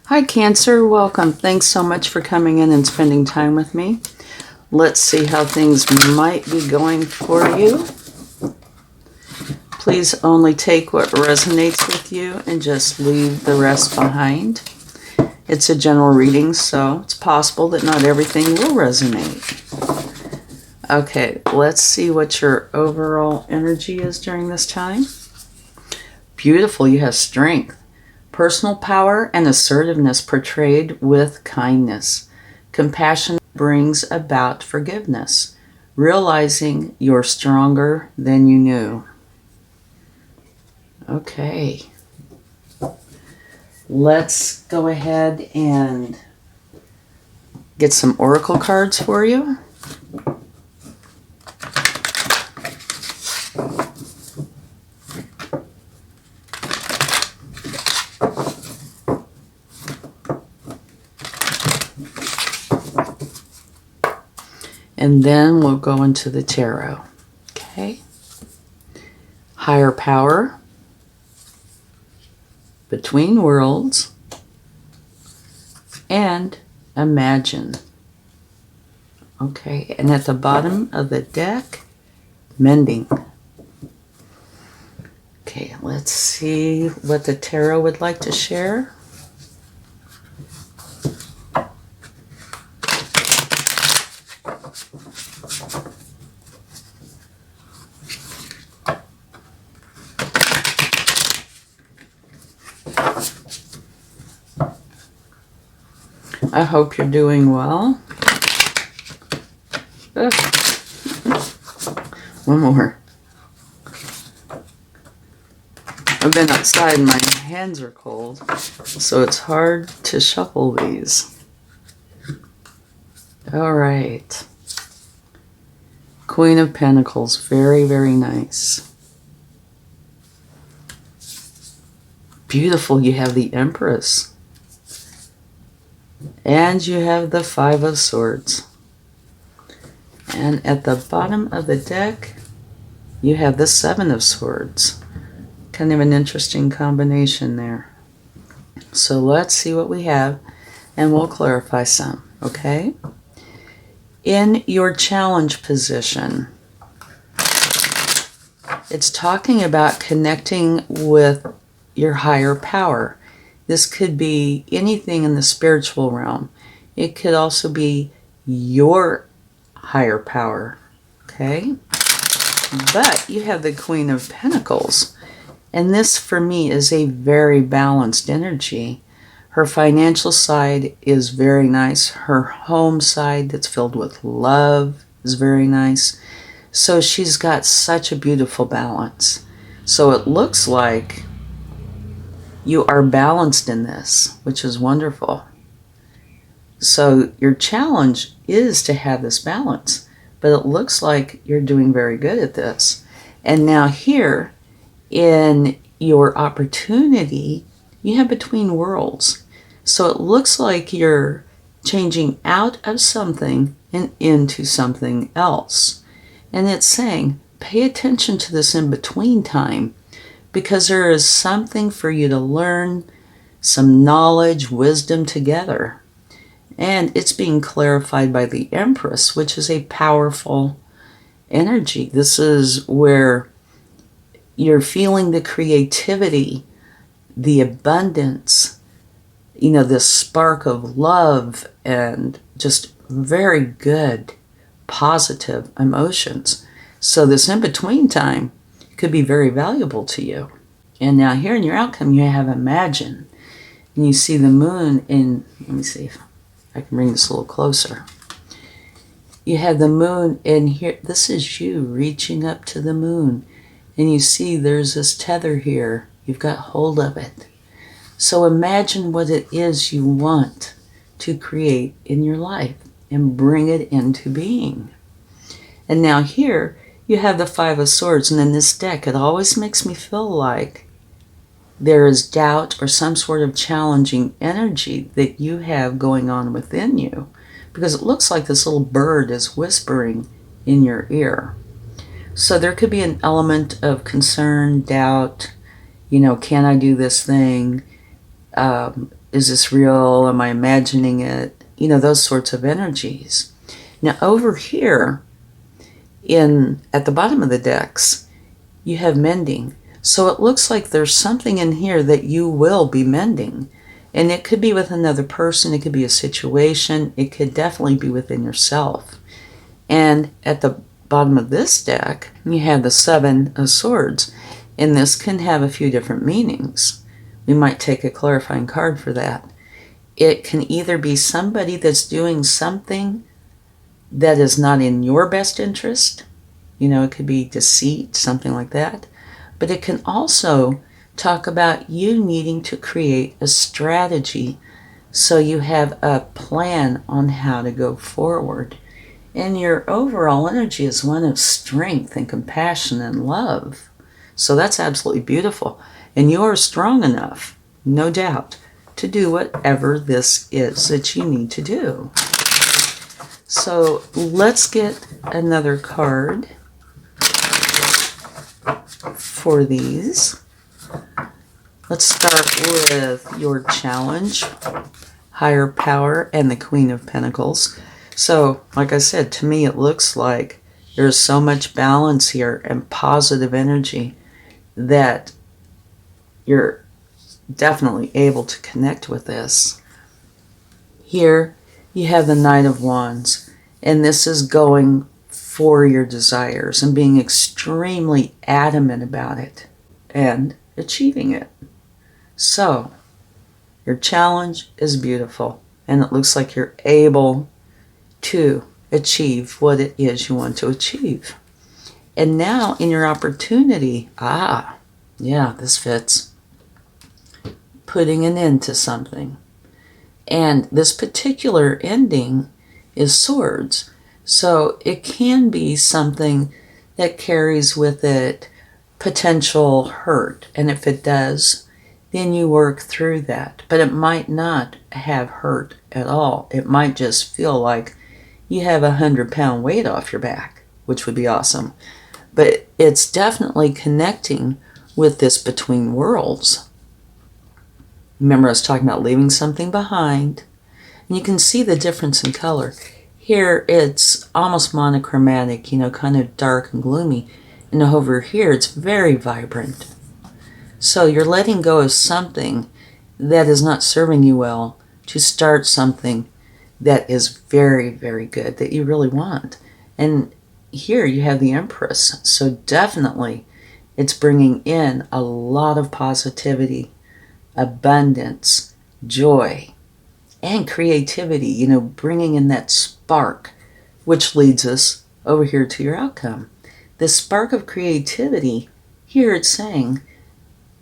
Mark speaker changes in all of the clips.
Speaker 1: Hi Cancer, welcome. Thanks so much for coming in and spending time with me. Let's see how things might be going for you. Please only take what resonates with you and just leave the rest behind. It's a general reading, so it's possible that not everything will resonate. Okay, let's see what your overall energy is during this time. Beautiful, you have strength. Personal power and assertiveness portrayed with kindness. Compassion brings about forgiveness, realizing you're stronger than you knew. Okay. Let's go ahead and get some oracle cards for you. And then we'll go into the tarot. Okay. Higher power. Between worlds. And imagine. Okay. And at the bottom of the deck, mending. Okay. Let's see what the tarot would like to share. I hope you're doing well. Ugh. One more. I've been outside and my hands are cold, so it's hard to shuffle these. All right. Queen of Pentacles, very, very nice. Beautiful, you have the Empress. And you have the Five of Swords. And at the bottom of the deck, you have the Seven of Swords. Kind of an interesting combination there. So let's see what we have, and we'll clarify some, okay? In your challenge position, it's talking about connecting with your higher power. This could be anything in the spiritual realm. It could also be your higher power, okay? But you have the Queen of Pentacles. And this, for me, is a very balanced energy. Her financial side is very nice. Her home side that's filled with love is very nice. So she's got such a beautiful balance. So it looks like you are balanced in this, which is wonderful. So your challenge is to have this balance, but it looks like you're doing very good at this. And now here in your opportunity, you have between worlds. So it looks like you're changing out of something and into something else. And it's saying, pay attention to this in-between time, because there is something for you to learn, some knowledge, wisdom together. And it's being clarified by the Empress, which is a powerful energy. This is where you're feeling the creativity, the abundance, you know, this spark of love and just very good, positive emotions. So this in-between time could be very valuable to you. And now here in your outcome, you have imagine. And you see the moon in, let me see if I can bring this a little closer. You have the moon in here. This is you reaching up to the moon. And you see there's this tether here. You've got hold of it. So imagine what it is you want to create in your life and bring it into being. And now here, you have the Five of Swords, and in this deck, it always makes me feel like there is doubt or some sort of challenging energy that you have going on within you, because it looks like this little bird is whispering in your ear. So there could be an element of concern, doubt, you know, can I do this thing? Is this real? Am I imagining it? You know, those sorts of energies. Now over here at the bottom of the decks, you have mending. So it looks like there's something in here that you will be mending. And it could be with another person, it could be a situation, it could definitely be within yourself. And at the bottom of this deck, you have the Seven of Swords. And this can have a few different meanings. We might take a clarifying card for that. It can either be somebody that's doing something that is not in your best interest. You know, it could be deceit, something like that. But it can also talk about you needing to create a strategy so you have a plan on how to go forward. And your overall energy is one of strength and compassion and love. So that's absolutely beautiful. And you are strong enough, no doubt, to do whatever this is that you need to do. So let's get another card for these. Let's start with your challenge, higher power, and the Queen of Pentacles. So, like I said, to me it looks like there's so much balance here and positive energy that you're definitely able to connect with this. Here you have the Knight of Wands, and this is going for your desires and being extremely adamant about it and achieving it. So, your challenge is beautiful, and it looks like you're able to achieve what it is you want to achieve. And now in your opportunity, yeah, this fits. Putting an end to something. And this particular ending is swords. So it can be something that carries with it potential hurt. And if it does, then you work through that. But it might not have hurt at all. It might just feel like you have 100-pound weight off your back, which would be awesome. But it's definitely connecting with this between worlds. Remember I was talking about leaving something behind. And you can see the difference in color. Here it's almost monochromatic, you know, kind of dark and gloomy. And over here it's very vibrant. So you're letting go of something that is not serving you well to start something that is very, very good, that you really want. And here you have the Empress. So definitely it's bringing in a lot of positivity, abundance, joy, and creativity, you know, bringing in that spark, which leads us over here to your outcome. This spark of creativity, here it's saying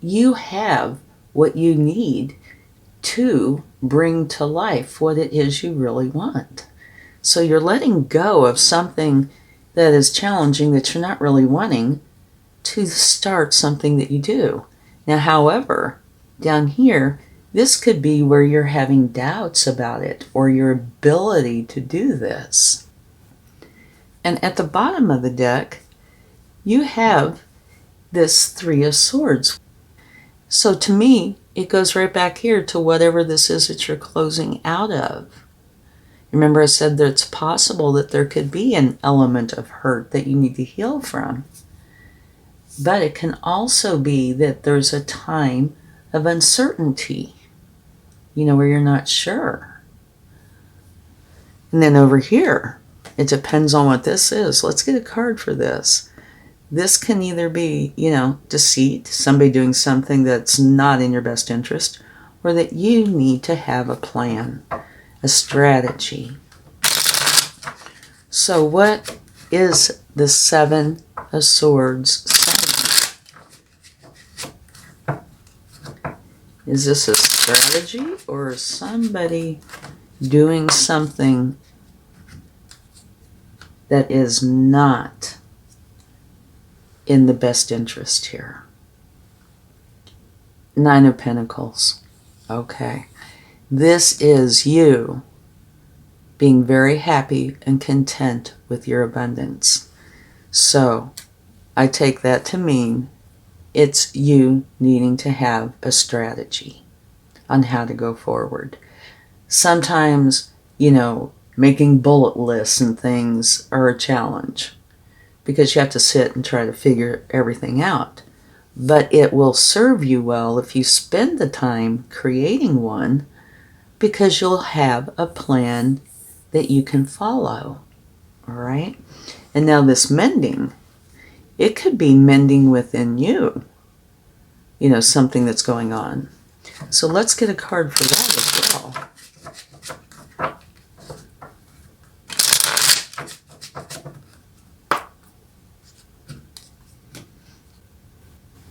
Speaker 1: you have what you need to bring to life what it is you really want. So you're letting go of something that is challenging that you're not really wanting to start something that you do. Now, however, down here, this could be where you're having doubts about it or your ability to do this. And at the bottom of the deck, you have this Three of Swords. So to me, it goes right back here to whatever this is that you're closing out of. Remember I said that it's possible that there could be an element of hurt that you need to heal from. But it can also be that there's a time of uncertainty, you know, where you're not sure. And then over here, it depends on what this is. Let's get a card for this. This can either be, you know, deceit, somebody doing something that's not in your best interest, or that you need to have a plan, a strategy. So what is the Seven of Swords saying? Is this a strategy or is somebody doing something that is not in the best interest here? Nine of Pentacles. Okay. This is you being very happy and content with your abundance. So I take that to mean it's you needing to have a strategy, on how to go forward. Sometimes, making bullet lists and things are a challenge because you have to sit and try to figure everything out. But it will serve you well if you spend the time creating one, because you'll have a plan that you can follow. All right? And now this mending, it could be mending within you, something that's going on. So let's get a card for that as well.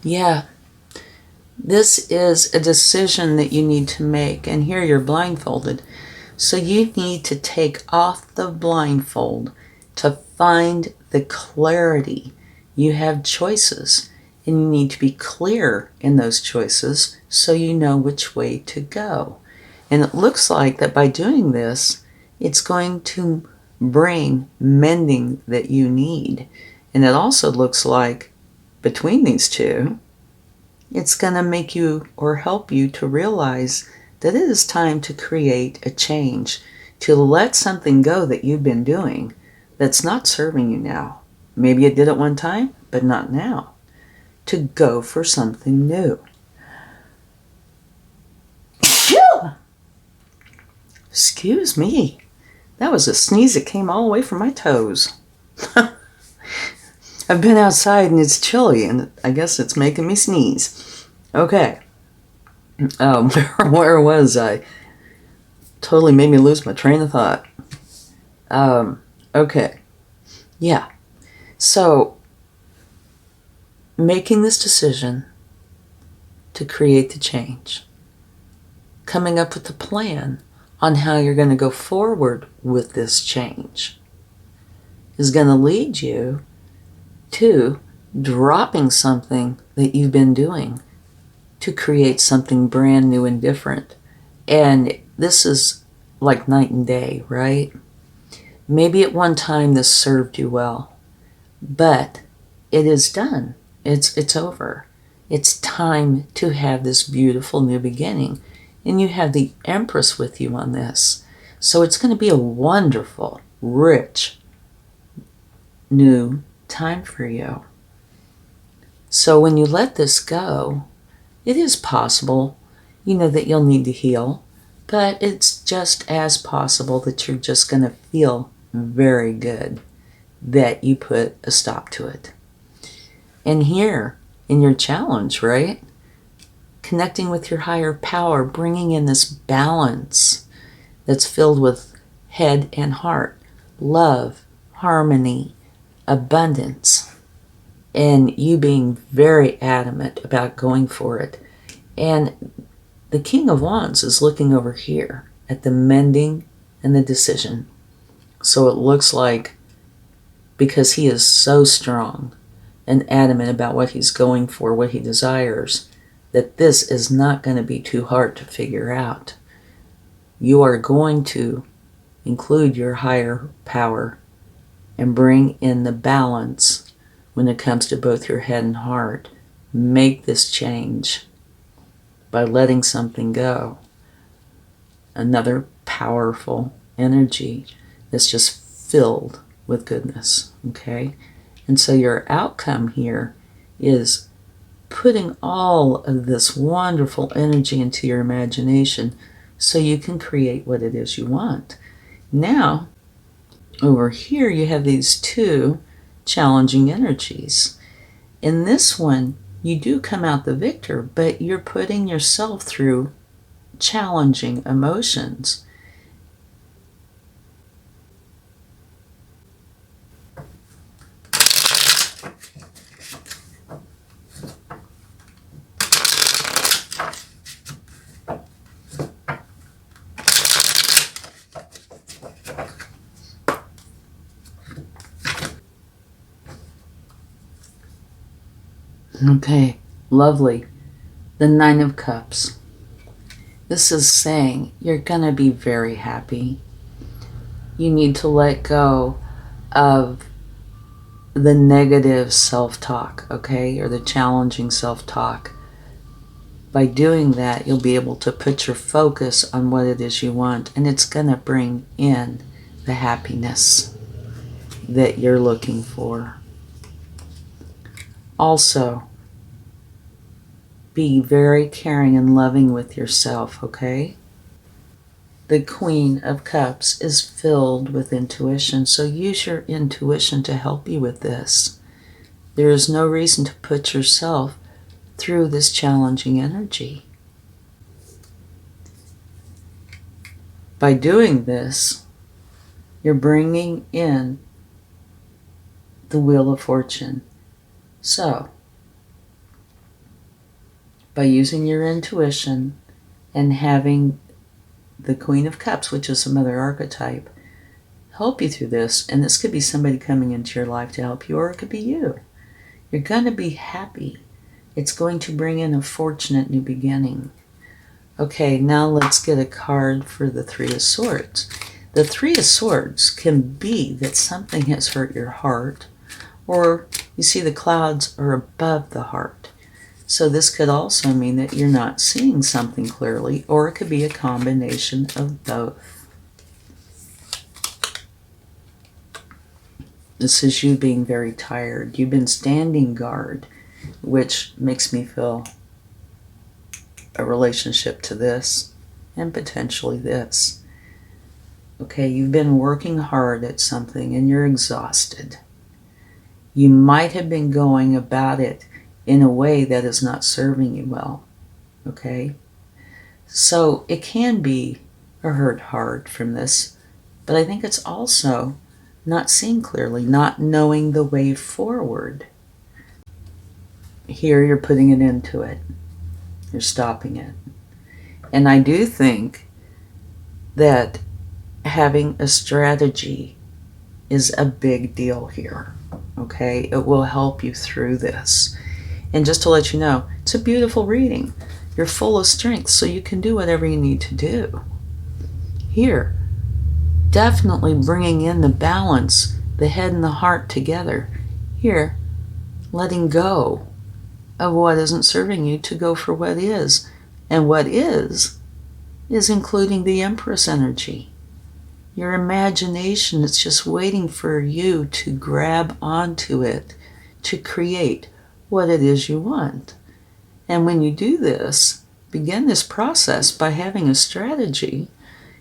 Speaker 1: Yeah, this is a decision that you need to make. And here you're blindfolded. So you need to take off the blindfold to find the clarity. You have choices, and you need to be clear in those choices so you know which way to go. And it looks like that by doing this, it's going to bring mending that you need. And it also looks like between these two, it's going to make you or help you to realize that it is time to create a change, to let something go that you've been doing that's not serving you now. Maybe you did it one time, but not now. To go for something new. Phew! Excuse me. That was a sneeze that came all the way from my toes. I've been outside and it's chilly, and I guess it's making me sneeze. Okay. Where was I? Totally made me lose my train of thought. Okay. Yeah. So, making this decision to create the change. Coming up with a plan on how you're going to go forward with this change is going to lead you to dropping something that you've been doing to create something brand new and different. And this is like night and day, right? Maybe at one time this served you well, but it is done. It's over. It's time to have this beautiful new beginning. And you have the Empress with you on this. So it's going to be a wonderful, rich, new time for you. So when you let this go, it is possible, that you'll need to heal, but it's just as possible that you're just going to feel very good that you put a stop to it. And here in your challenge, right? Connecting with your higher power, bringing in this balance that's filled with head and heart, love, harmony, abundance, and you being very adamant about going for it. And the King of Wands is looking over here at the mending and the decision. So it looks like, because he is so strong and adamant about what he's going for, what he desires, that this is not going to be too hard to figure out. You are going to include your higher power and bring in the balance when it comes to both your head and heart. Make this change by letting something go. Another powerful energy that's just filled with goodness, okay? And so your outcome here is putting all of this wonderful energy into your imagination so you can create what it is you want. Now, over here you have these two challenging energies. In this one, you do come out the victor, but you're putting yourself through challenging emotions. Okay, lovely. The Nine of Cups. This is saying you're going to be very happy. You need to let go of the negative self-talk, okay, or the challenging self-talk. By doing that, you'll be able to put your focus on what it is you want, and it's going to bring in the happiness that you're looking for. Also, be very caring and loving with yourself, okay? The Queen of Cups is filled with intuition, so use your intuition to help you with this. There is no reason to put yourself through this challenging energy. By doing this, you're bringing in the Wheel of Fortune. So, by using your intuition and having the Queen of Cups, which is another archetype, help you through this, and this could be somebody coming into your life to help you, or it could be you. You're going to be happy. It's going to bring in a fortunate new beginning. Okay, now let's get a card for the Three of Swords. The Three of Swords can be that something has hurt your heart, or you see the clouds are above the heart. So this could also mean that you're not seeing something clearly, or it could be a combination of both. This is you being very tired. You've been standing guard, which makes me feel a relationship to this and potentially this. Okay, you've been working hard at something and you're exhausted. You might have been going about it in a way that is not serving you well. Okay? So it can be a hurt heart from this, but I think it's also not seeing clearly, not knowing the way forward. Here you're putting an end to it. You're stopping it. And I do think that having a strategy is a big deal here. Okay? It will help you through this. And just to let you know, it's a beautiful reading. You're full of strength, so you can do whatever you need to do. Here, definitely bringing in the balance, the head and the heart together. Here, letting go of what isn't serving you to go for what is. And what is including the Empress energy. Your imagination is just waiting for you to grab onto it, to create what it is you want. And when you do this, begin this process by having a strategy,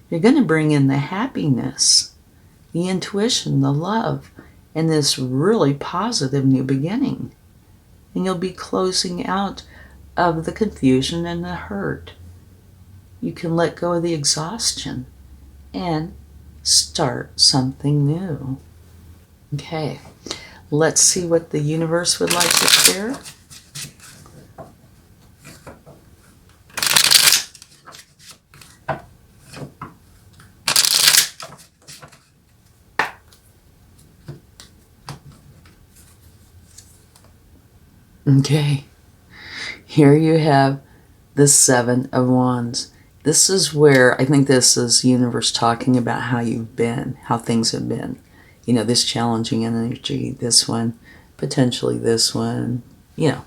Speaker 1: you're going to bring in the happiness, the intuition, the love, and this really positive new beginning. And you'll be closing out of the confusion and the hurt. You can let go of the exhaustion and start something new. Okay, let's see what the universe would like to share. Okay, here you have the Seven of Wands. This is where, I think this is universe talking about how you've been, how things have been. You know, this challenging energy, this one, potentially this one, you know.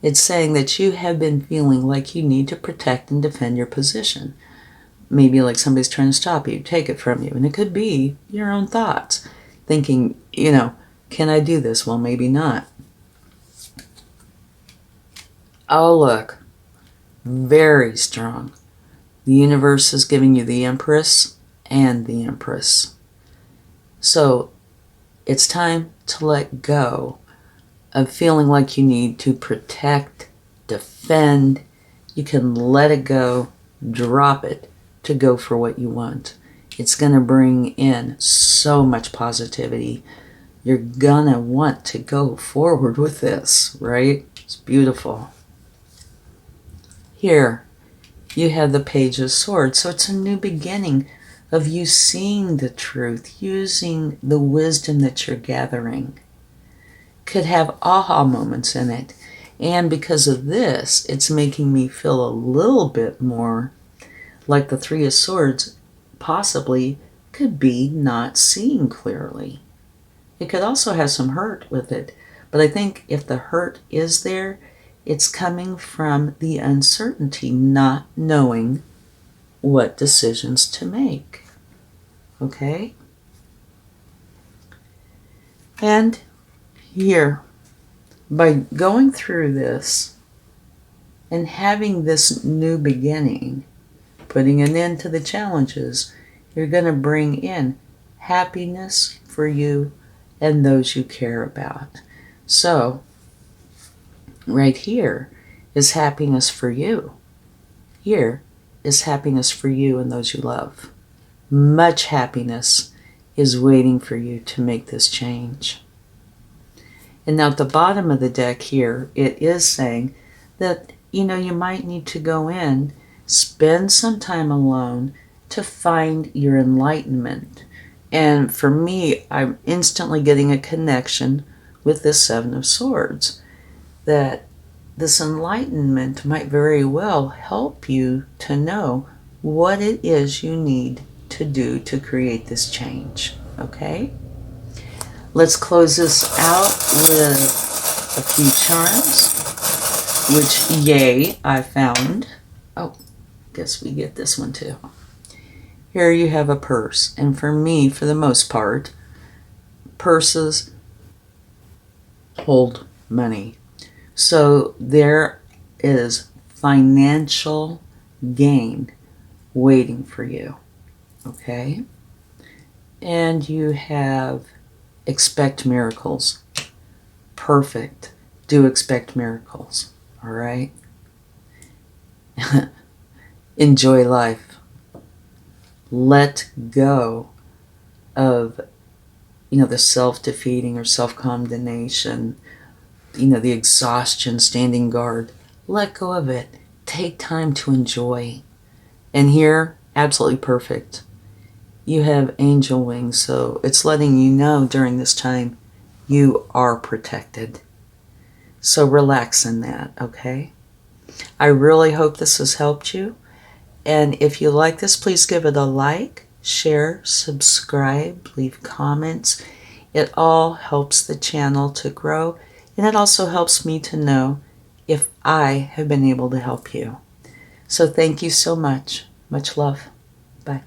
Speaker 1: It's saying that you have been feeling like you need to protect and defend your position. Maybe like somebody's trying to stop you, take it from you. And it could be your own thoughts, thinking, you know, can I do this? Well, maybe not. Oh, look, very strong. The universe is giving you the Empress and the Empress. So it's time to let go of feeling like you need to protect, defend. You can let it go, drop it to go for what you want. It's going to bring in so much positivity. You're going to want to go forward with this, right? It's beautiful. Here, you have the Page of Swords. So it's a new beginning of you seeing the truth, using the wisdom that you're gathering. Could have aha moments in it. And because of this, it's making me feel a little bit more like the Three of Swords possibly could be not seeing clearly. It could also have some hurt with it. But I think if the hurt is there, It's coming from the uncertainty, not knowing what decisions to make. Okay? And here, by going through this and having this new beginning, putting an end to the challenges, you're going to bring in happiness for you and those you care about. So, right here is happiness for you. Here is happiness for you and those you love. Much happiness is waiting for you to make this change. And now at the bottom of the deck here, it is saying that, you might need to go in, spend some time alone to find your enlightenment. And for me, I'm instantly getting a connection with this Seven of Swords, that this enlightenment might very well help you to know what it is you need to do to create this change. Okay? Let's close this out with a few charms, which, yay, I found. Oh, guess we get this one too. Here you have a purse. And for me, for the most part, purses hold money. So there is financial gain waiting for you. Okay? And you have expect miracles. Perfect. Do expect miracles. All right? Enjoy life. Let go of, the self-defeating or self-condemnation, the exhaustion, standing guard. Let go of it. Take time to enjoy. And here, absolutely perfect. You have angel wings, so it's letting you know during this time you are protected. So relax in that, okay? I really hope this has helped you. And if you like this, please give it a like, share, subscribe, leave comments. It all helps the channel to grow, and it also helps me to know if I have been able to help you. So thank you so much. Much love. Bye.